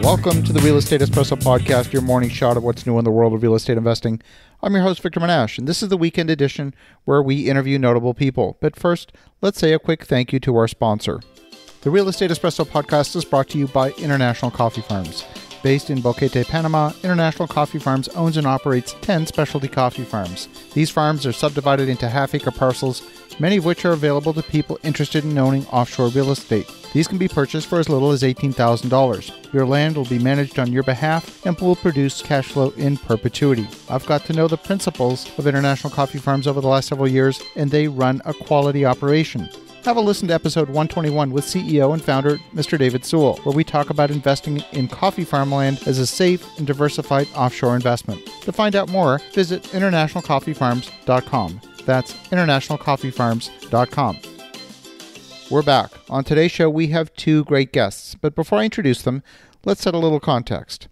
Welcome to the Real Estate Espresso Podcast, your morning shot of what's new in the world of real estate investing. I'm your host, Victor Monash, and this is the weekend edition where we interview notable people. But first, let's say a quick thank you to our sponsor. The Real Estate Espresso Podcast is brought to you by International Coffee Farms. Based in Boquete, Panama, International Coffee Farms owns and operates 10 specialty coffee farms. These farms are subdivided into half-acre parcels, many of which are available to people interested in owning offshore real estate. These can be purchased for as little as $18,000. Your land will be managed on your behalf and will produce cash flow in perpetuity. I've got to know the principals of International Coffee Farms over the last several years, and they run a quality operation. Have a listen to episode 121 with CEO and founder Mr. David Sewell, where we talk about investing in coffee farmland as a safe and diversified offshore investment. To find out more, visit internationalcoffeefarms.com. That's internationalcoffeefarms.com. We're back. On today's show, we have two great guests, but before I introduce them, let's set a little context.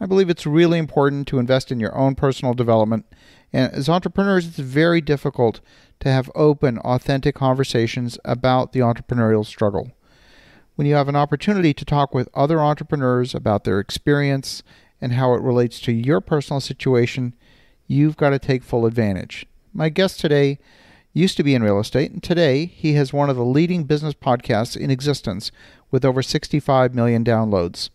I believe it's really important to invest in your own personal development, and as entrepreneurs, it's very difficult to have open, authentic conversations about the entrepreneurial struggle. When you have an opportunity to talk with other entrepreneurs about their experience and how it relates to your personal situation, you've got to take full advantage. My guest today used to be in real estate, and today he has one of the leading business podcasts in existence with over 65 million downloads.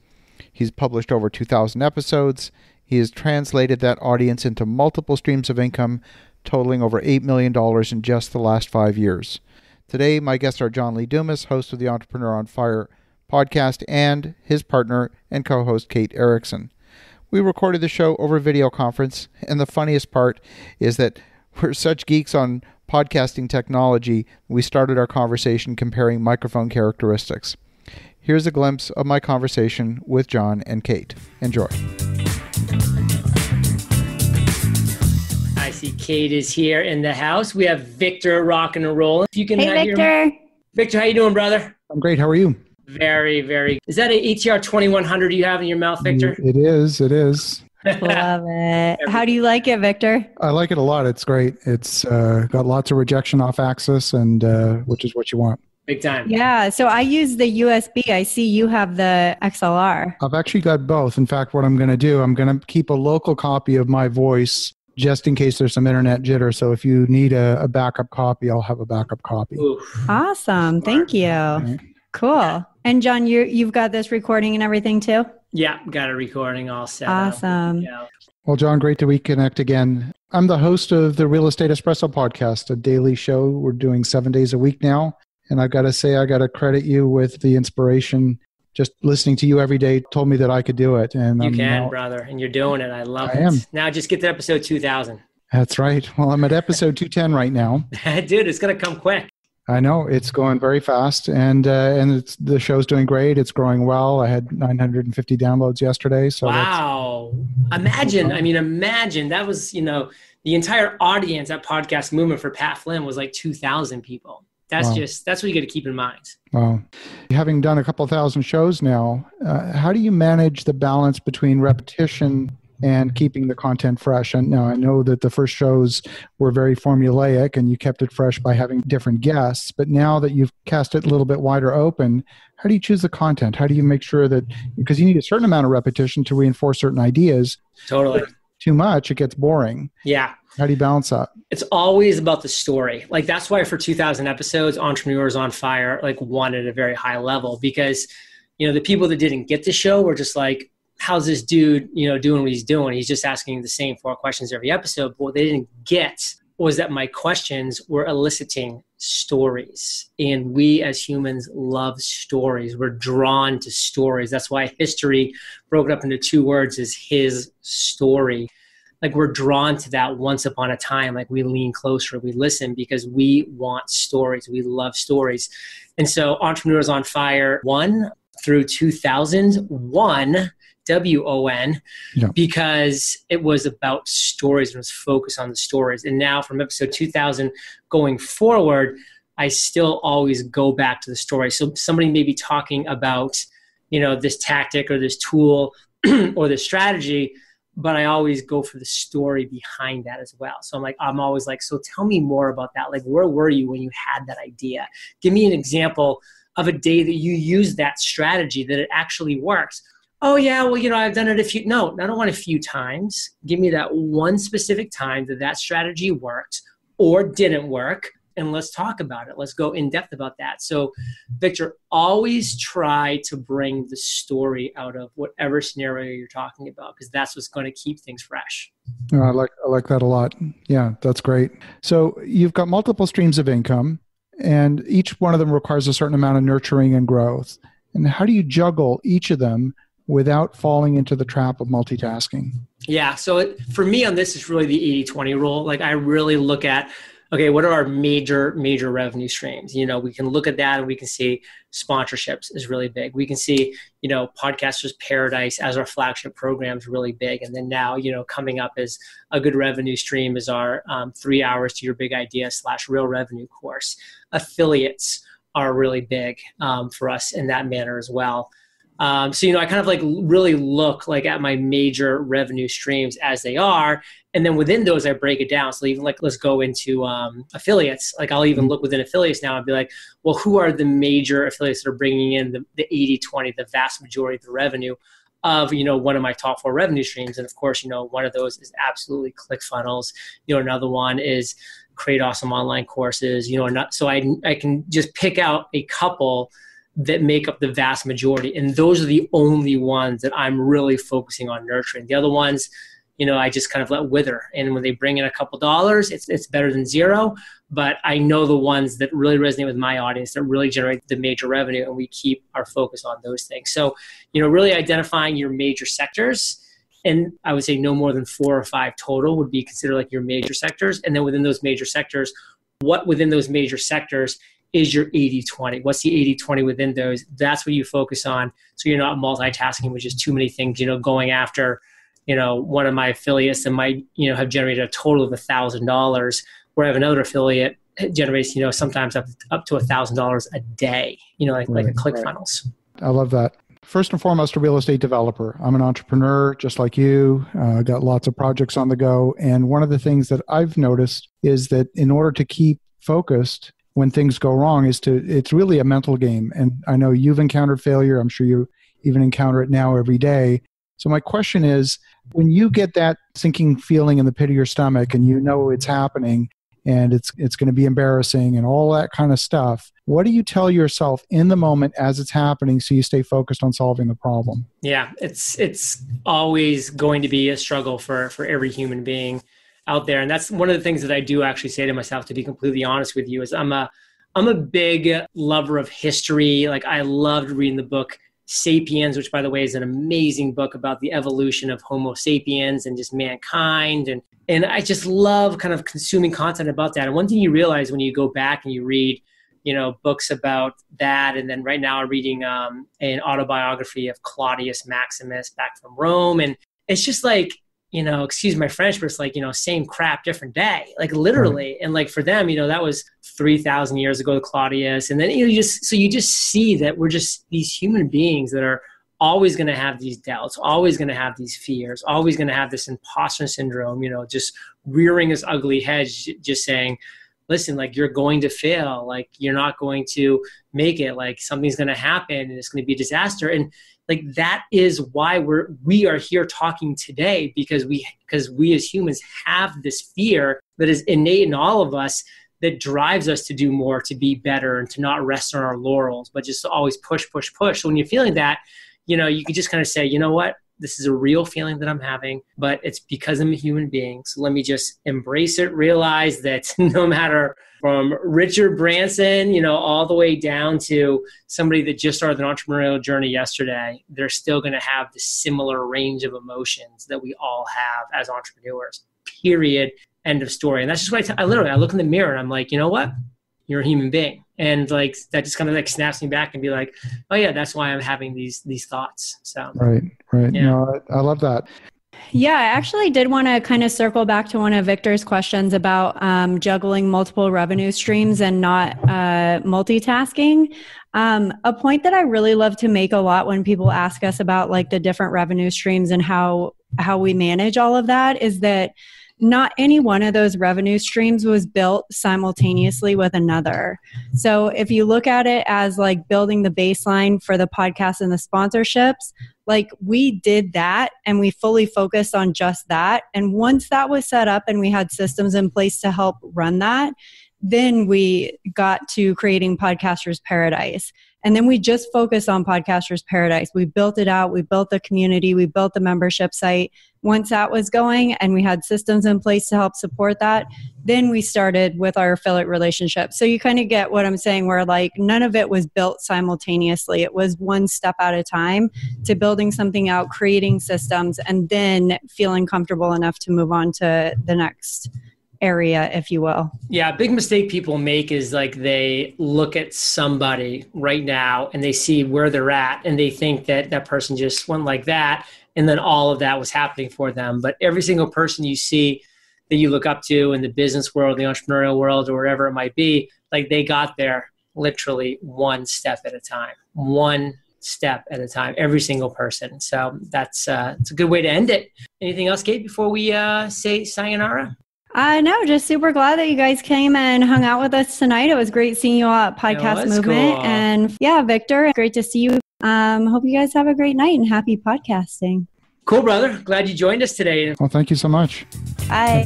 He's published over 2,000 episodes. He has translated that audience into multiple streams of income, totaling over $8 million in just the last 5 years. Today, my guests are John Lee Dumas, host of the Entrepreneur on Fire podcast, and his partner and co-host, Kate Erickson. We recorded the show over video conference, and the funniest part is that we're such geeks on podcasting technology, we started our conversation comparing microphone characteristics. Here's a glimpse of my conversation with John and Kate. Enjoy. I see Kate is here in the house. We have Victor rocking and rolling. If you can Hey, Victor. Hear me. Victor, how you doing, brother? I'm great. How are you? Very, very. Is that an ATR 2100 you have in your mouth, Victor? It is. It is. Love it. How do you like it, Victor? I like it a lot. It's great. It's got lots of rejection off axis, and which is what you want. Big time. Yeah. So I use the USB. I see you have the XLR. I've actually got both. In fact, what I'm going to do, I'm going to keep a local copy of my voice just in case there's some internet jitter. So if you need a backup copy, I'll have a backup copy. Oof. Awesome. Thank you. Okay. Cool. And John, you've got this recording and everything too? Yeah, got a recording all set up. Awesome. Yeah. Well, John, great to reconnect again. I'm the host of the Real Estate Espresso Podcast, a daily show. We're doing 7 days a week now. And I've got to say, I got to credit you with the inspiration. Just listening to you every day told me that I could do it. And You can, brother. And you're doing it. I love it. I am. Now just get to episode 2000. That's right. Well, I'm at episode 210 right now. Dude, it's going to come quick. I know it's going very fast, and the show's doing great. It's growing well. I had 950 downloads yesterday. So wow! Imagine that was the entire audience at Podcast Movement for Pat Flynn was like 2,000 people. That's wow. that's what you got to keep in mind. Wow! Having done a couple thousand shows now, how do you manage the balance between repetition and keeping the content fresh? And now I know that the first shows were very formulaic and you kept it fresh by having different guests, but now that you've cast it a little bit wider open, how do you choose the content? How do you make sure that, because you need a certain amount of repetition to reinforce certain ideas. Totally. Too much, it gets boring. Yeah. How do you balance that? It's always about the story. Like that's why for 2,000 episodes, Entrepreneurs on Fire won at a very high level because, the people that didn't get the show were just like, how's this dude, doing what he's doing? He's just asking the same 4 questions every episode. But what they didn't get was that my questions were eliciting stories. And we as humans love stories. We're drawn to stories. That's why history broken up into 2 words is his story. Like we're drawn to that once upon a time. Like we lean closer, we listen because we want stories. We love stories. And so Entrepreneurs on Fire 1 through 2001 WON, because it was about stories and was focused on the stories. And now from episode 2000 going forward, I still always go back to the story. So somebody may be talking about, this tactic or this tool or this strategy, but I always go for the story behind that as well. So I'm always like, so tell me more about that. Like, where were you when you had that idea? Give me an example of a day that you used that strategy, that it actually works. oh yeah, well, I've done it a few. No, I don't want a few times. Give me that one specific time that strategy worked or didn't work. And let's talk about it. Let's go in depth about that. So, Victor, always try to bring the story out of whatever scenario you're talking about, because that's what's going to keep things fresh. I like that a lot. Yeah, that's great. So you've got multiple streams of income, and each one of them requires a certain amount of nurturing and growth. And how do you juggle each of them without falling into the trap of multitasking? Yeah. So for me on this, is really the 80-20 rule. Like I really look at, okay, what are our major revenue streams? We can look at that and we can see sponsorships is really big. We can see, Podcasters Paradise as our flagship program is really big. And then now, coming up as a good revenue stream is our 3 hours to your big idea / real revenue course. Affiliates are really big for us in that manner as well. So, I kind of like really look like at my major revenue streams as they are. And then within those, I break it down. So even like, let's go into affiliates. Like I'll even look within affiliates now and be like, well, who are the major affiliates that are bringing in the 80-20, the vast majority of the revenue of, one of my top 4 revenue streams. And of course, one of those is absolutely ClickFunnels. Another one is create awesome online courses, so I can just pick out a couple that make up the vast majority. And those are the only ones that I'm really focusing on nurturing. The other ones, I just kind of let wither. And when they bring in a couple dollars, it's better than zero. But I know the ones that really resonate with my audience, that really generate the major revenue, and we keep our focus on those things. So, really identifying your major sectors. And I would say no more than 4 or 5 total would be considered like your major sectors. And then within those major sectors, what within those major sectors is your 80-20? What's the 80-20 within those? That's what you focus on. So you're not multitasking, which is too many things, going after, one of my affiliates that might, have generated a total of $1,000, where I have another affiliate generates, sometimes up to $1,000 a day, like a ClickFunnels. I love that. First and foremost, a real estate developer. I'm an entrepreneur just like you. Got lots of projects on the go. And one of the things that I've noticed is that in order to keep focused when things go wrong it's really a mental game. And I know you've encountered failure. I'm sure you even encounter it now every day. So my question is, when you get that sinking feeling in the pit of your stomach and it's happening and it's going to be embarrassing and all that kind of stuff, what do you tell yourself in the moment as it's happening so you stay focused on solving the problem? Yeah, it's always going to be a struggle for every human being out there. And that's one of the things that I do actually say to myself, to be completely honest with you, is I'm a big lover of history. Like I loved reading the book Sapiens, which by the way is an amazing book about the evolution of Homo sapiens and just mankind. And I just love kind of consuming content about that. And one thing you realize when you go back and you read, books about that. And then right now I'm reading an autobiography of Claudius Maximus back from Rome. And it's just like, excuse my French, but it's like, same crap, different day, like literally. And like for them, that was 3,000 years ago, Claudius. And then, you just see that we're just these human beings that are always going to have these doubts, always going to have these fears, always going to have this imposter syndrome, just rearing its ugly head, just saying, listen, like you're going to fail, like you're not going to make it, like something's going to happen and it's going to be a disaster. And like that is why we are here talking today, because we as humans have this fear that is innate in all of us that drives us to do more, to be better, and to not rest on our laurels, but just to always push. So when you're feeling that, you could just kind of say, you know what? This is a real feeling that I'm having, but it's because I'm a human being. So let me just embrace it, realize that no matter from Richard Branson, all the way down to somebody that just started an entrepreneurial journey yesterday, they're still going to have the similar range of emotions that we all have as entrepreneurs, period, end of story. And that's just what I look in the mirror and I'm like, you know what? You're a human being. And like, that just kind of like snaps me back and be like, oh yeah, that's why I'm having these thoughts. So, right. Yeah. No, I love that. Yeah, I actually did want to kind of circle back to one of Victor's questions about juggling multiple revenue streams and not multitasking. A point that I really love to make a lot when people ask us about like the different revenue streams and how we manage all of that is that not any one of those revenue streams was built simultaneously with another. So if you look at it as like building the baseline for the podcast and the sponsorships, like we did that and we fully focused on just that. And once that was set up and we had systems in place to help run that, then we got to creating Podcasters Paradise. And then we just focused on Podcasters Paradise. We built it out. We built the community. We built the membership site. Once that was going and we had systems in place to help support that, then we started with our affiliate relationship. So you kind of get what I'm saying, where like none of it was built simultaneously. It was one step at a time to building something out, creating systems, and then feeling comfortable enough to move on to the next area, if you will. Yeah, a big mistake people make is like they look at somebody right now and they see where they're at and they think that that person just went like that and then all of that was happening for them. But every single person you see that you look up to in the business world, the entrepreneurial world, or wherever it might be, like they got there literally one step at a time, every single person. So that's it's a good way to end it. Anything else, Kate, before we say sayonara? No, just super glad that you guys came and hung out with us tonight. It was great seeing you all at Podcast Movement. Cool. And yeah, Victor, great to see you. Hope you guys have a great night and happy podcasting. Cool, brother. Glad you joined us today. Well, thank you so much. Bye.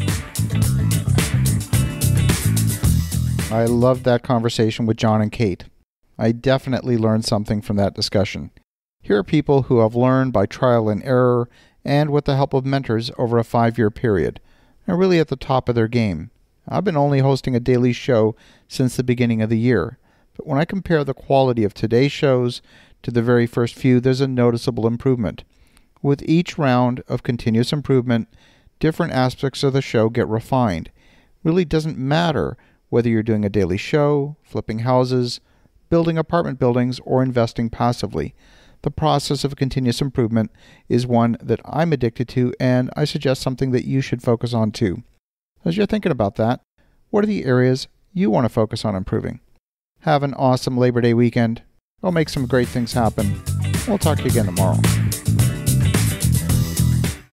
I loved that conversation with John and Kate. I definitely learned something from that discussion. Here are people who have learned by trial and error and with the help of mentors over a 5-year period. Are really at the top of their game. I've been only hosting a daily show since the beginning of the year, but when I compare the quality of today's shows to the very first few, there's a noticeable improvement. With each round of continuous improvement, different aspects of the show get refined. It really doesn't matter whether you're doing a daily show, flipping houses, building apartment buildings, or investing passively. The process of continuous improvement is one that I'm addicted to, and I suggest something that you should focus on too. As you're thinking about that, what are the areas you want to focus on improving? Have an awesome Labor Day weekend. Go make some great things happen. We'll talk to you again tomorrow.